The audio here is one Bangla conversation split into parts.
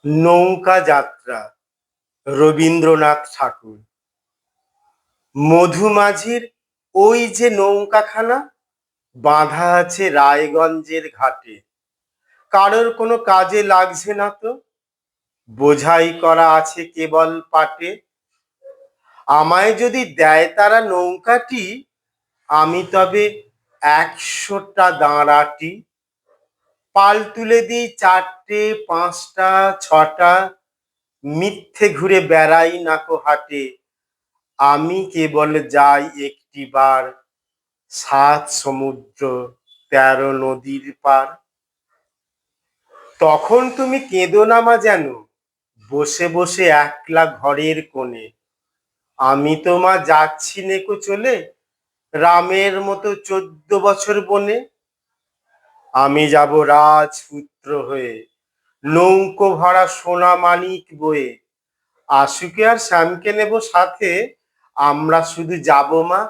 নৌকা যাত্রা রবীন্দ্রনাথ ঠাকুর। মধুমাঝির ওই যে নৌকাখানা বাঁধা আছে রায়গঞ্জের ঘাটে, কারোর কোনো কাজে লাগছে না তো, বোঝাই করা আছে কেবল পাটে। আমায় যদি দেয় তারা নৌকাটি, আমি তবে 100টা দাঁড়াটি। পাল তুলে দিই 4টে 5টা 6টা, মিথ্যে ঘুরে বেড়াই নাকো হাটে। আমি কেবল যাই একটিবার 7 সমুদ্র 13 নদীর পার। তখন তুমি কেঁদো না মা যেন, বসে বসে একলা ঘরের কোণে। আমি তো মা যাচ্ছি নেকো চলে, রামের মতো 14 বছর বনে। আমি যাব রাজপুত্র হয়ে, নৌকো ভরা সোনা মানিক বয়ে। আশুকে আর শ্যামকে নেব সাথে, আমরা শুধু যাব মা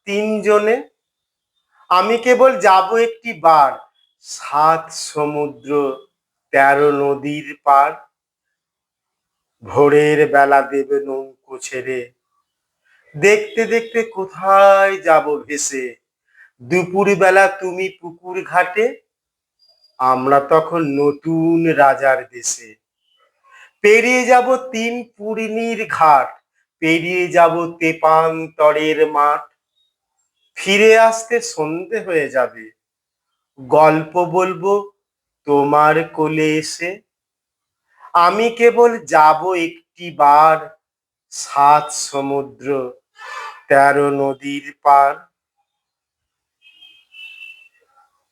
3 জনে। আমি কেবল যাব একটি বার 7 সমুদ্র 13 নদীর পার। ভোরের বেলা দেবে নৌকো ছেড়ে, দেখতে দেখতে কোথায় যাব ভেসে। দুপুর বেলা তুমি পুকুর ঘাটে, আমরা তখন নতুন রাজার দেশে। পেরিয়ে যাব 3 পূর্ণির ঘাট, পেরিয়ে যাব তেপান্তরের মাঠ। ফিরে আসতে সন্ধে হয়ে যাবে, গল্প বলবো তোমার কোলে এসে। আমি কেবল যাব একটি বার 7 সমুদ্র 13 নদীর পার।